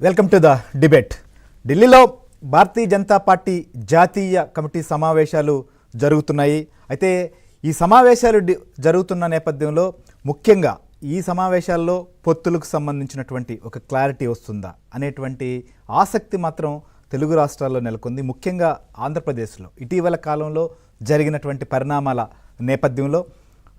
Welcome to the debate. ఢిల్లీలో Bharatiya Janata party జాతీయ committee సమావేశాలు జరుగుతున్నాయి. అయితే ఈ సమావేశాలు జరుగుతున్న నేపథ్యంలో ముఖ్యంగా ఈ సమావేశాల్లో పొత్తులకు సంబంధించినటువంటి ఒక క్లారిటీ వస్తుందా అనేటువంటి ఆసక్తి మాత్రం తెలుగు రాష్ట్రాల్లో నెలకొంది. ముఖ్యంగా ఆంధ్రప్రదేశ్లో ఇటీవల కాలంలో జరిగినటువంటి పరిణామాల నేపథ్యంలో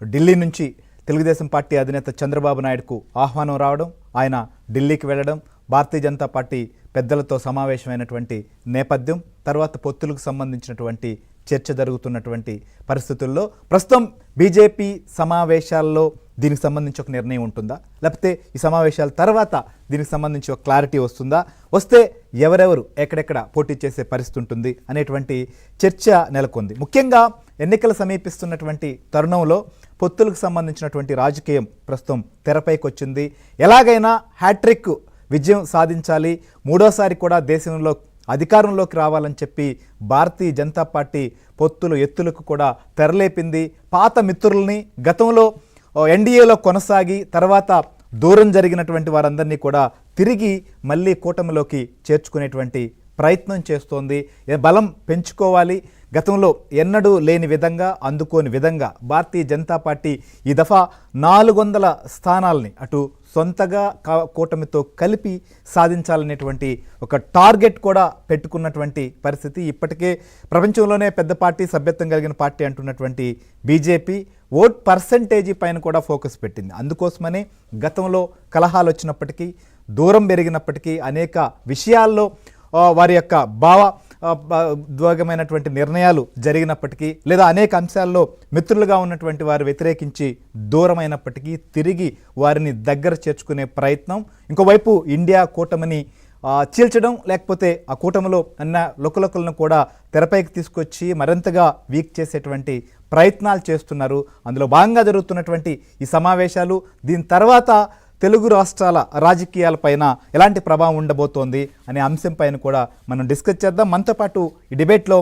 ఢిల్లీ నుంచి తెలుగుదేశం పార్టీ అధినేత చంద్రబాబు నాయుడుకు ఆహ్వానం రావడం, ఆయన ఢిల్లీకి వెళ్ళడం, భారతీయ జనతా పార్టీ పెద్దలతో సమావేశమైనటువంటి నేపథ్యం, తర్వాత పొత్తులకు సంబంధించినటువంటి చర్చ జరుగుతున్నటువంటి పరిస్థితుల్లో ప్రస్తుతం బీజేపీ సమావేశాల్లో దీనికి సంబంధించి ఒక నిర్ణయం ఉంటుందా, లేకపోతే ఈ సమావేశాల తర్వాత దీనికి సంబంధించి ఒక క్లారిటీ వస్తుందా, వస్తే ఎవరెవరు ఎక్కడెక్కడ పోటీ చేసే పరిస్థితి ఉంటుంది అనేటువంటి చర్చ నెలకొంది. ముఖ్యంగా ఎన్నికలు సమీపిస్తున్నటువంటి తరుణంలో పొత్తులకు సంబంధించినటువంటి రాజకీయం ప్రస్తుతం తెరపైకి వచ్చింది. ఎలాగైనా హ్యాట్రిక్ విజయం సాధించాలి, మూడోసారి కూడా దేశంలో అధికారంలోకి రావాలని చెప్పి భారతీయ జనతా పార్టీ పొత్తులు ఎత్తులకు కూడా తెరలేపింది. పాత మిత్రుల్ని గతంలో ఎన్డీఏలో కొనసాగి తర్వాత దూరం జరిగినటువంటి వారందరినీ కూడా తిరిగి మళ్ళీ కూటమిలోకి చేర్చుకునేటువంటి ప్రయత్నం చేస్తోంది. బలం పెంచుకోవాలి. గతంలో ఎన్నడూ లేని విధంగా, అందుకోని విధంగా భారతీయ జనతా పార్టీ ఈ దఫా 400 స్థానాల్ని అటు సొంతగా కూటమితో కలిపి సాధించాలనేటువంటి ఒక టార్గెట్ కూడా పెట్టుకున్నటువంటి పరిస్థితి. ఇప్పటికే ప్రపంచంలోనే పెద్ద పార్టీ, సభ్యత్వం కలిగిన పార్టీ అంటున్నటువంటి బీజేపీ ఓట్ పర్సంటేజీ పైన కూడా ఫోకస్ పెట్టింది. అందుకోసమనే గతంలో కలహాలు వచ్చినప్పటికీ, దూరం పెరిగినప్పటికీ, అనేక విషయాల్లో వారి యొక్క ద్వేగమైనటువంటి నిర్ణయాలు జరిగినప్పటికీ, లేదా అనేక అంశాల్లో మిత్రులుగా ఉన్నటువంటి వారు వ్యతిరేకించి దూరమైనప్పటికీ తిరిగి వారిని దగ్గర చేర్చుకునే ప్రయత్నం, ఇంకోవైపు ఇండియా కూటమిని చీల్చడం, లేకపోతే ఆ కూటమిలో అన్న లుకలుకలను కూడా తెరపైకి తీసుకొచ్చి మరింతగా వీక్ చేసేటువంటి ప్రయత్నాలు చేస్తున్నారు. అందులో భాగంగా జరుగుతున్నటువంటి ఈ సమావేశాలు, దీని తర్వాత తెలుగు రాష్ట్రాల రాజకీయాలపైన ఎలాంటి ప్రభావం ఉండబోతోంది అనే అంశం పైన కూడా మనం డిస్కస్ చేద్దాం. మనతో పాటు ఈ డిబేట్లో